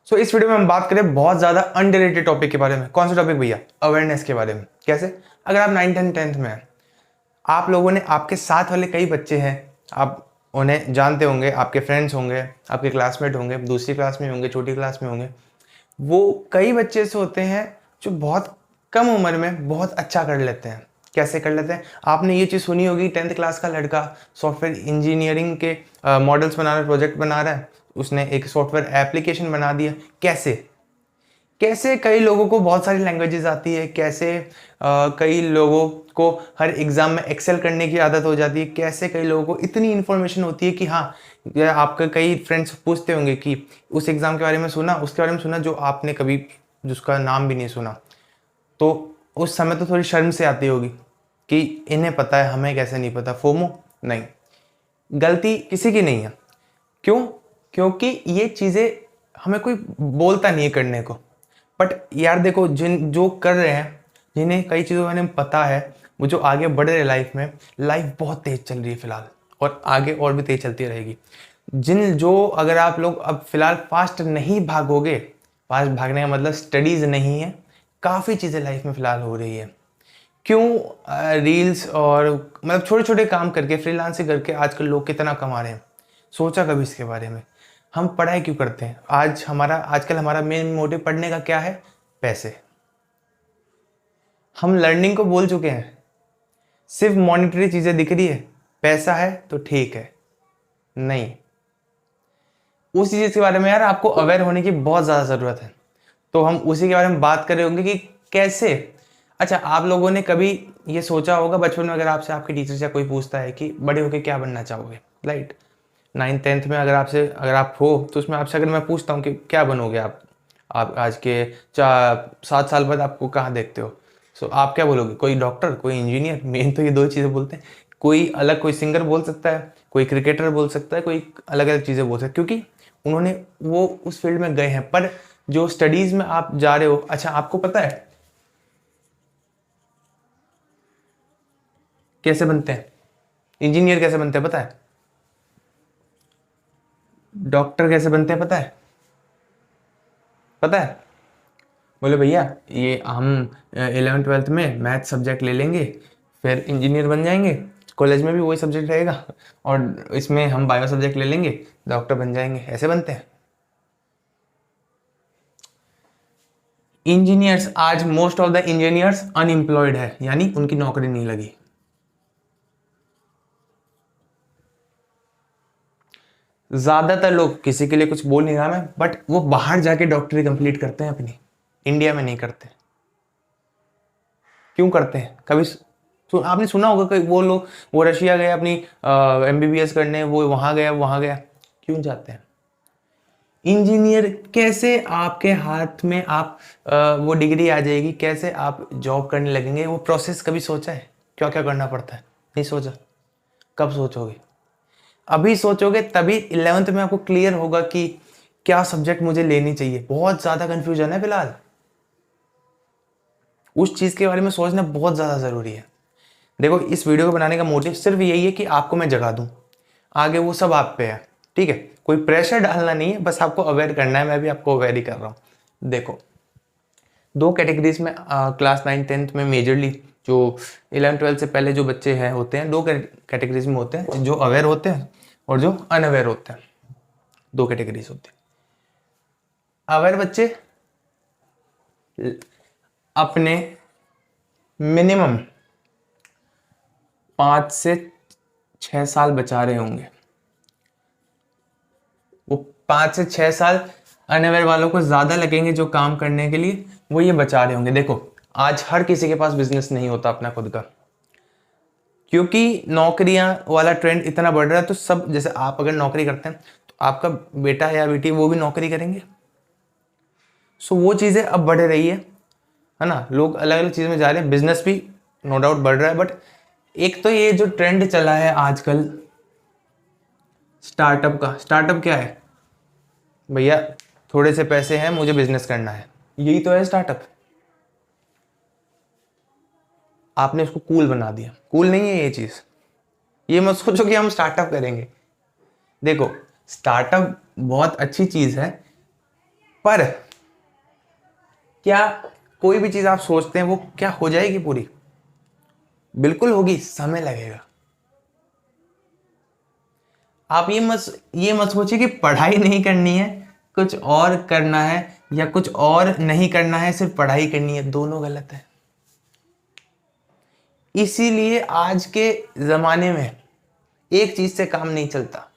सो इस वीडियो में हम बात करें बहुत ज़्यादा अंडररेटेड टॉपिक के बारे में। कौन सा टॉपिक भैया? अवेयरनेस के बारे में। कैसे? अगर आप 9th एंड 10th में हैं, आप लोगों ने, आपके साथ वाले कई बच्चे हैं, आप उन्हें जानते होंगे, आपके फ्रेंड्स होंगे, आपके क्लासमेट होंगे, दूसरी क्लास में होंगे, छोटी क्लास में होंगे। वो कई बच्चे ऐसे होते हैं जो बहुत कम उम्र में बहुत अच्छा कर लेते हैं। कैसे कर लेते हैं? आपने ये चीज़ सुनी होगी, 10th क्लास का लड़का सॉफ्टवेयर इंजीनियरिंग के मॉडल्स बना रहा है, प्रोजेक्ट बना रहा है, उसने एक सॉफ्टवेयर एप्लीकेशन बना दिया। कैसे कैसे कई लोगों को बहुत सारी लैंग्वेजेस आती है, कैसे कई लोगों को हर एग्ज़ाम में एक्सेल करने की आदत हो जाती है, कैसे कई लोगों को इतनी इन्फॉर्मेशन होती है कि हाँ, आपके कई फ्रेंड्स पूछते होंगे कि उस एग्ज़ाम के बारे में सुना, उसके बारे में सुना जो आपने कभी जिसका नाम भी नहीं सुना। तो उस समय तो थोड़ी शर्म से आती होगी कि इन्हें पता है, हमें कैसे नहीं पता। फोमो नहीं, गलती किसी की नहीं है। क्यों? क्योंकि ये चीज़ें हमें कोई बोलता नहीं है करने को। बट यार देखो, जो कर रहे हैं, जिन्हें कई चीज़ों के बारे में पता है, वो जो आगे बढ़ रहे हैं लाइफ में, लाइफ बहुत तेज चल रही है फिलहाल, और आगे और भी तेज चलती रहेगी। अगर आप लोग अब फिलहाल फास्ट नहीं भागोगे, फास्ट भागने का मतलब स्टडीज नहीं है, काफ़ी चीज़ें लाइफ में फिलहाल हो रही है। क्यों? रील्स और मतलब छोटे छोटे काम करके, फ्रीलांसिंग करके आजकल लोग कितना कमा रहे हैं। सोचा कभी इसके बारे में? हम पढ़ाई क्यों करते हैं? आजकल हमारा मेन मोटिव पढ़ने का क्या है? पैसे। हम लर्निंग को बोल चुके हैं, सिर्फ मॉनिटरी चीजें दिख रही है, पैसा है तो ठीक है। नहीं, उस चीज के बारे में यार आपको अवेयर होने की बहुत ज्यादा जरूरत है। तो हम उसी के बारे में बात कर रहे होंगे कि कैसे। अच्छा, आप लोगों ने कभी ये सोचा होगा बचपन में, अगर आपसे आपके टीचर से कोई पूछता है कि बड़े होके क्या बनना चाहोगे, राइट? 9th 10th में अगर आप हो तो उसमें आपसे अगर मैं पूछता हूँ कि क्या बनोगे आप आज के 4-7 साल बाद आपको कहाँ देखते हो, सो आप क्या बोलोगे? कोई डॉक्टर, कोई इंजीनियर। मेन तो ये दो चीज़ें बोलते हैं। कोई सिंगर बोल सकता है, कोई क्रिकेटर बोल सकता है, कोई अलग अलग चीज़ें बोल सकता है, क्योंकि उन्होंने वो उस फील्ड में गए हैं। पर जो स्टडीज में आप जा रहे हो, अच्छा आपको पता है कैसे बनते हैं इंजीनियर? कैसे बनते हैं पता है? डॉक्टर कैसे बनते हैं पता है? पता है? बोले भैया, ये हम 11th 12th में मैथ सब्जेक्ट ले लेंगे, फिर इंजीनियर बन जाएंगे। कॉलेज में भी वही सब्जेक्ट रहेगा, और इसमें हम बायो सब्जेक्ट ले लेंगे, डॉक्टर बन जाएंगे। ऐसे बनते हैं इंजीनियर्स। आज most of the engineers unemployed है, यानी उनकी नौकरी नहीं लगी। ज्यादातर लोग, किसी के लिए कुछ बोल नहीं रहा मैं, बट वो बाहर जाके डॉक्टरी कंप्लीट करते हैं अपनी, इंडिया में नहीं करते। क्यों करते हैं? कभी आपने सुना होगा कि वो लोग, वो रशिया गए अपनी एमबीबीएस करने, वो वहां गया। क्यों जाते हैं? इंजीनियर कैसे आपके हाथ में वो डिग्री आ जाएगी, कैसे आप जॉब करने लगेंगे, वो प्रोसेस कभी सोचा है? क्या क्या करना पड़ता है? नहीं सोचा। कब सोचोगे? अभी सोचोगे तभी 11th में आपको क्लियर होगा कि क्या सब्जेक्ट मुझे लेनी चाहिए। बहुत ज्यादा कंफ्यूजन है फिलहाल, उस चीज के बारे में सोचना बहुत ज्यादा जरूरी है। देखो, इस वीडियो को बनाने का मोटिव सिर्फ यही है कि आपको मैं जगा दूं, आगे वो सब आप पे है। ठीक है, कोई प्रेशर डालना नहीं है, बस आपको अवेयर करना है। मैं भी आपको अवेयर ही कर रहा हूं। देखो, दो कैटेगरीज में क्लास 9th 10th में मेजरली, जो 11th 12th से पहले जो बच्चे हैं होते हैं, दो कैटेगरीज में होते हैं, जो अवेयर होते हैं और जो अनअवेयर होते हैं। दो कैटेगरीज होती है। अवेयर बच्चे अपने मिनिमम 5 से 6 साल बचा रहे होंगे। वो 5 से 6 साल अनअवेयर वालों को ज्यादा लगेंगे जो काम करने के लिए, वो ये बचा रहे होंगे। देखो, आज हर किसी के पास बिजनेस नहीं होता अपना खुद का, क्योंकि नौकरियां वाला ट्रेंड इतना बढ़ रहा है। तो सब, जैसे आप अगर नौकरी करते हैं तो आपका बेटा या बेटी वो भी नौकरी करेंगे। सो वो चीजें अब बढ़ रही है ना। लोग अलग अलग चीज में जा रहे हैं, बिजनेस भी नो डाउट बढ़ रहा है। बट एक तो ये जो ट्रेंड चला है आजकल स्टार्टअप का, स्टार्टअप क्या है भैया? थोड़े से पैसे हैं, मुझे बिजनेस करना है, यही तो है स्टार्टअप। आपने उसको कूल बना दिया। कूल नहीं है ये चीज। ये मत सोचो कि हम स्टार्टअप करेंगे। देखो, स्टार्टअप बहुत अच्छी चीज है, पर क्या कोई भी चीज आप सोचते हैं वो क्या हो जाएगी पूरी? बिल्कुल होगी, समय लगेगा। आप ये मत सोचिए कि पढ़ाई नहीं करनी है, कुछ और करना है, या कुछ और नहीं करना है, सिर्फ पढ़ाई करनी है। दोनों गलत है। इसीलिए आज के जमाने में एक चीज से काम नहीं चलता,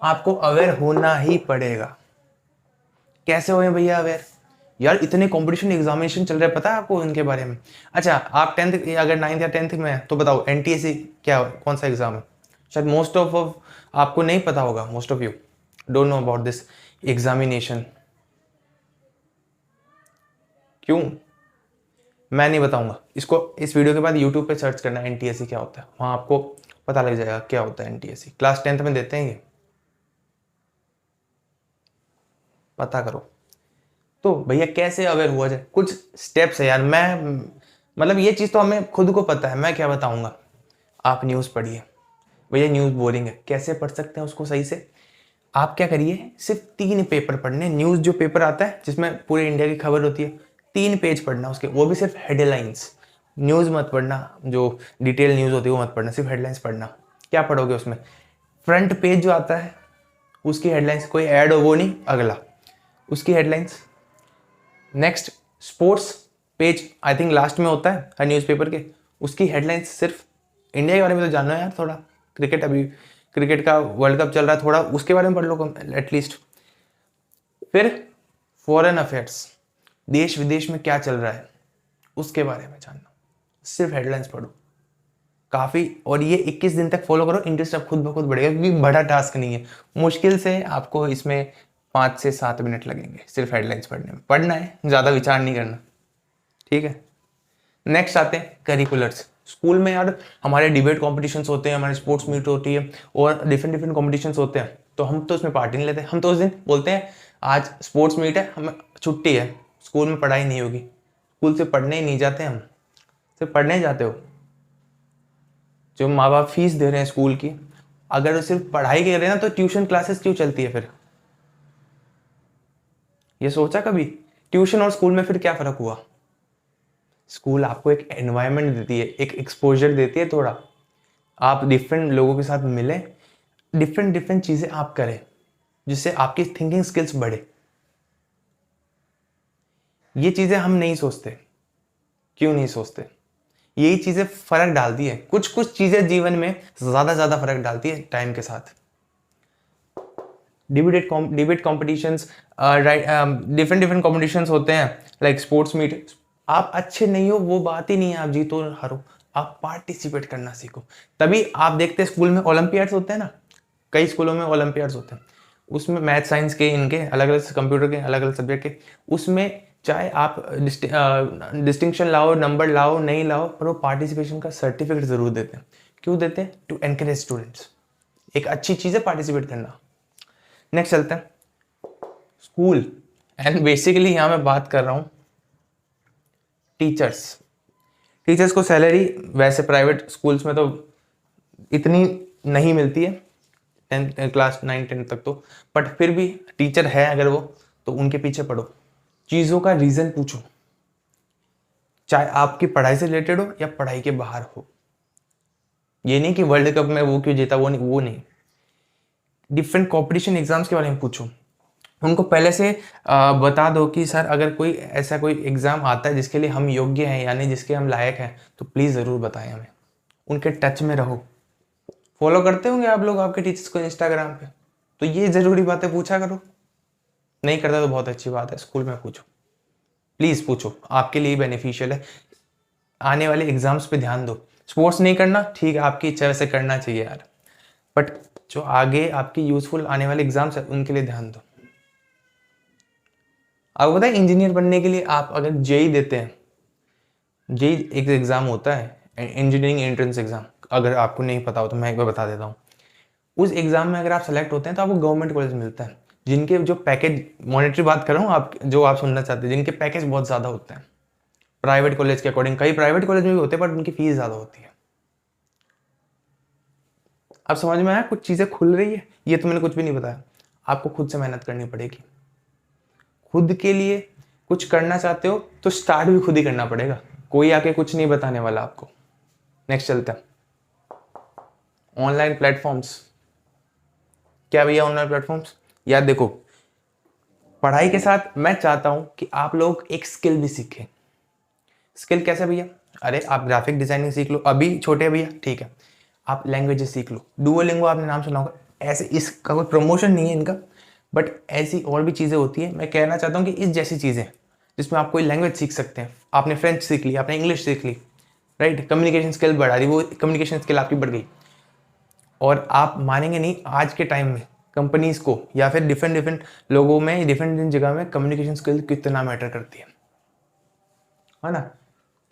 आपको अवेयर होना ही पड़ेगा। कैसे हुए भैया अवेयर? यार इतने कंपटीशन एग्जामिनेशन चल रहे हैं, पता है आपको इनके बारे में? अच्छा, आप 10th अगर 9th या 10th में है तो बताओ एनटीएससी क्या कौन सा एग्जाम है? शायद मोस्ट ऑफ आपको नहीं पता होगा, most of you don't know about this examination. क्यों? मैं नहीं बताऊंगा इसको। इस वीडियो के बाद यूट्यूब पे सर्च करना एनटीएससी क्या होता है, वहां आपको पता लग जाएगा क्या होता है एनटीएससी। क्लास 10th में देते हैं ये, पता करो। तो भैया कैसे अवेयर हुआ जाए? कुछ स्टेप्स है यार। मैं मतलब ये चीज़ तो हमें खुद को पता है, मैं क्या बताऊंगा। आप न्यूज़ पढ़िए भैया, न्यूज़ बोरिंग है। कैसे पढ़ सकते हैं उसको सही से? आप क्या करिए, सिर्फ 3 पेपर पढ़ने। न्यूज़ जो पेपर आता है जिसमें पूरे इंडिया की खबर होती है, 3 पेज पढ़ना उसके, वो भी सिर्फ हेडलाइंस। न्यूज़ मत पढ़ना, जो डिटेल न्यूज़ होती है वो मत पढ़ना, सिर्फ हेडलाइंस पढ़ना। क्या पढ़ोगे उसमें? फ्रंट पेज जो आता है उसकी हेडलाइंस, कोई ऐड हो वो नहीं, अगला उसकी headlines. Next sports page, I think last में होता है हर न्यूज़पेपर के, उसकी हेडलाइंस सिर्फ। इंडिया के बारे में तो जानो यार थोड़ा, क्रिकेट अभी क्रिकेट का वर्ल्ड कप चल रहा है, थोड़ा उसके बारे में पढ़ लो एटलीस्ट। फिर फॉरेन अफेयर्स, देश विदेश में क्या चल रहा है उसके बारे में जानना, सिर्फ हेडलाइंस पढ़ो काफ़ी। और ये 21 दिन तक फॉलो करो, इंटरेस्ट अब खुद ब खुद बढ़ेगा, क्योंकि बड़ा टास्क नहीं है। मुश्किल से आपको इसमें 5 से 7 मिनट लगेंगे सिर्फ हेडलाइंस पढ़ने में। पढ़ना है, ज़्यादा विचार नहीं करना, ठीक है। नेक्स्ट आते हैं करिकुलर्स। स्कूल में यार हमारे डिबेट कॉम्पिटिशन्स होते हैं, हमारे स्पोर्ट्स मीट होती है, और डिफरेंट डिफरेंट कॉम्पिटिशन्स होते हैं। तो हम तो उसमें पार्टी नहीं लेते। हम तो उस दिन बोलते हैं आज स्पोर्ट्स मीट है, हमें छुट्टी है, स्कूल में पढ़ाई नहीं होगी। स्कूल से पढ़ने ही नहीं जाते हम। सिर्फ पढ़ने ही जाते हो? जो माँ बाप फीस दे रहे हैं स्कूल की, अगर वो सिर्फ पढ़ाई कर रहे हैं ना, तो ट्यूशन क्लासेस क्यों चलती है फिर? ये सोचा कभी? ट्यूशन और स्कूल में फिर क्या फ़र्क हुआ? स्कूल आपको एक एनवायरनमेंट देती है, एक एक्सपोजर देती है थोड़ा, आप डिफरेंट लोगों के साथ मिलें, डिफरेंट डिफरेंट चीज़ें आप करें, जिससे आपकी थिंकिंग स्किल्स बढ़े। ये चीज़ें हम नहीं सोचते। क्यों नहीं सोचते? यही चीज़ें फ़र्क डालती है। कुछ कुछ चीज़ें जीवन में ज़्यादा फ़र्क डालती है टाइम के साथ। Debate competitions, different different competitions होते हैं, लाइक स्पोर्ट्स मीट। आप अच्छे नहीं हो वो बात ही नहीं है, आप जीतो हारो, आप पार्टिसिपेट करना सीखो। तभी आप देखते हैं स्कूल में ओलंपियाड्स होते हैं ना, कई स्कूलों में ओलंपियाड्स होते हैं, उसमें मैथ साइंस के, इनके अलग अलग, कंप्यूटर के अलग अलग सब्जेक्ट के, उसमें चाहे आप डिस्टिंक्शन लाओ, नंबर लाओ, नहीं लाओ, पर वो पार्टिसिपेशन का सर्टिफिकेट जरूर देते हैं। क्यों देते हैं? To encourage students. एक अच्छी चीज़ है पार्टिसिपेट करना। नेक्स्ट चलते हैं स्कूल, एंड बेसिकली यहां मैं बात कर रहा हूं टीचर्स। टीचर्स को सैलरी वैसे प्राइवेट स्कूल्स में तो इतनी नहीं मिलती है, 10th क्लास 9-10 तक तो, बट फिर भी टीचर है अगर वो, तो उनके पीछे पढ़ो, चीज़ों का रीज़न पूछो, चाहे आपकी पढ़ाई से रिलेटेड हो या पढ़ाई के बाहर हो। ये नहीं कि वर्ल्ड कप में वो क्यों जीता, वो नहीं। डिफरेंट कॉम्पिटिशन एग्जाम्स के बारे में पूछो, उनको पहले से बता दो कि सर अगर कोई ऐसा कोई एग्ज़ाम आता है जिसके लिए हम योग्य हैं, यानी जिसके हम लायक हैं, तो प्लीज़ ज़रूर बताएं हमें। उनके टच में रहो। फॉलो करते होंगे आप लोग आपके टीचर्स को इंस्टाग्राम पे, तो ये ज़रूरी बातें पूछा करो। नहीं करता तो बहुत अच्छी बात है, स्कूल में पूछो, प्लीज़ पूछो, आपके लिए बेनिफिशियल है। आने वाले एग्जाम्स पे ध्यान दो। स्पोर्ट्स नहीं करना ठीक है, आपकी इच्छा, वैसे करना चाहिए यार, बट जो आगे आपकी यूजफुल आने वाले एग्जाम्स है उनके लिए ध्यान दो। आपको पता है इंजीनियर बनने के लिए आप अगर जेई देते हैं, जेई एक एग्ज़ाम होता है, इंजीनियरिंग एंट्रेंस एग्ज़ाम, अगर आपको नहीं पता हो तो मैं एक बार बता देता हूँ। उस एग्ज़ाम में अगर आप सेलेक्ट होते हैं तो आपको गवर्नमेंट कॉलेज मिलता है, जिनके जो पैकेज, मॉनेटरी बात कर रहा हूँ आप, जो आप सुनना चाहते हैं, जिनके पैकेज बहुत ज़्यादा होते हैं प्राइवेट कॉलेज के अकॉर्डिंग। कई प्राइवेट कॉलेज में भी होते हैं बट उनकी फीस ज़्यादा होती है। अब समझ में आया? कुछ चीज़ें खुल रही है, ये तो मैंने कुछ भी नहीं बताया, आपको खुद से मेहनत करनी पड़ेगी, खुद के लिए कुछ करना चाहते हो तो स्टार्ट भी खुद ही करना पड़ेगा, कोई आके कुछ नहीं बताने वाला आपको। नेक्स्ट चलते हैं, ऑनलाइन प्लेटफॉर्म्स। क्या भैया ऑनलाइन प्लेटफॉर्म्स? यार देखो, पढ़ाई के साथ मैं चाहता हूं कि आप लोग एक स्किल भी सीखें। स्किल कैसे भैया? अरे आप ग्राफिक डिजाइनिंग सीख लो, अभी छोटे भैया, ठीक है। आप लैंग्वेजेस सीख लो, डुओलिंगो आपने नाम सुना होगा। ऐसे, इसका कोई प्रमोशन नहीं है इनका, बट ऐसी और भी चीज़ें होती है। मैं कहना चाहता हूँ कि इस जैसी चीज़ें जिसमें आप कोई लैंग्वेज सीख सकते हैं। आपने फ्रेंच सीख ली, आपने इंग्लिश सीख ली, राइट, कम्युनिकेशन स्किल बढ़ा दी, वो कम्युनिकेशन स्किल आपकी बढ़ गई। और आप मानेंगे नहीं, आज के टाइम में कंपनीज को या फिर डिफरेंट डिफरेंट लोगों में, डिफरेंट जगह में कम्युनिकेशन स्किल कितना मैटर करती है ना।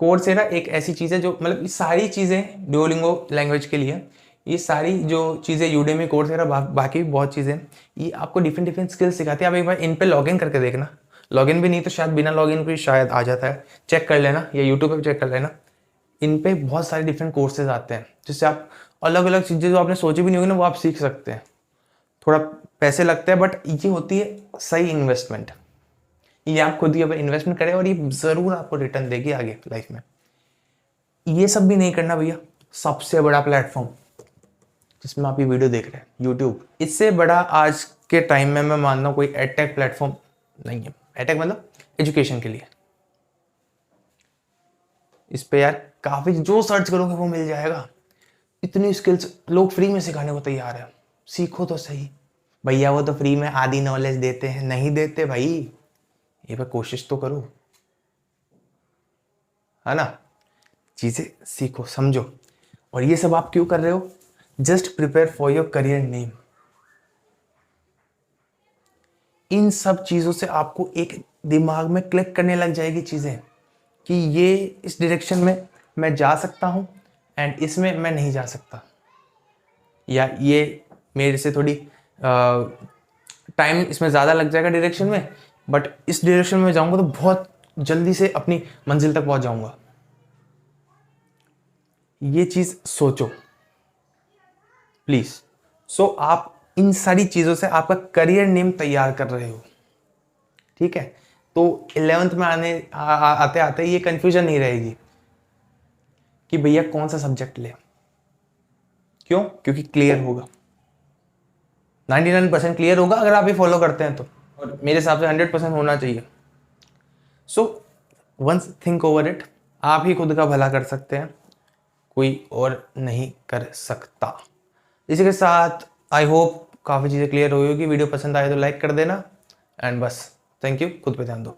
कोर्सेरा एक ऐसी चीज़ है जो, मतलब ये सारी चीज़ें डुओलिंगो लैंग्वेज के लिए, ये सारी जो चीज़ें यूडेमी, कोर्सेरा, बाकी भी बहुत चीज़ें, ये आपको डिफरेंट डिफरेंट स्किल्स सिखाती है। आप एक बार इन पे लॉगिन करके देखना, लॉगिन भी नहीं तो शायद बिना लॉगिन भी शायद आ जाता है, चेक कर लेना, या यूट्यूब पे चेक कर लेना। इन पे बहुत सारे डिफरेंट कोर्सेज आते हैं जिससे आप अलग अलग चीज़ें जो आपने सोची भी नहीं होगी ना, वो आप सीख सकते हैं। थोड़ा पैसे लगते हैं, बट ये होती है सही इन्वेस्टमेंट। ये आप खुद ही अगर इन्वेस्टमेंट करें और ये ज़रूर आपको रिटर्न देगी आगे लाइफ में। ये सब भी नहीं करना भैया, सबसे बड़ा प्लेटफॉर्म जिसमें आप ये वीडियो देख रहे हैं, यूट्यूब। इससे बड़ा आज के टाइम में मैं मानता हूँ कोई एडटेक प्लेटफॉर्म नहीं है। एडटेक मतलब एजुकेशन के लिए। इस पे यार काफ़ी, जो सर्च करोगे वो मिल जाएगा। इतनी स्किल्स लोग फ्री में सिखाने को तैयार है, सीखो तो सही। भैया वो तो फ्री में आधी नॉलेज देते हैं, नहीं देते भाई, ये पर कोशिश तो करो, है ना। चीज़ें सीखो, समझो। और ये सब आप क्यों कर रहे हो? Just prepare for your career name. इन सब चीज़ों से आपको एक दिमाग में क्लिक करने लग जाएगी चीज़ें कि ये इस डायरेक्शन में मैं जा सकता हूँ एंड इसमें मैं नहीं जा सकता, या ये मेरे से थोड़ी टाइम इसमें ज़्यादा लग जाएगा डायरेक्शन में, बट इस डायरेक्शन में जाऊँगा तो बहुत जल्दी से अपनी मंजिल तक पहुँच जाऊँगा। ये चीज़ सोचो प्लीज़। सो आप इन सारी चीज़ों से आपका करियर नेम तैयार कर रहे हो, ठीक है। तो 11th में आते आते ये कंफ्यूजन नहीं रहेगी कि भैया कौन सा सब्जेक्ट ले। क्यों? क्योंकि क्लियर होगा, 99% क्लियर होगा अगर आप ये फॉलो करते हैं तो, और मेरे हिसाब से 100% होना चाहिए। So once think over it. आप ही खुद का भला कर सकते हैं, कोई और नहीं कर सकता। इसी के साथ आई होप काफ़ी चीज़ें क्लियर हुई होगी। वीडियो पसंद आए तो लाइक कर देना एंड बस, थैंक यू। खुद पे ध्यान दो।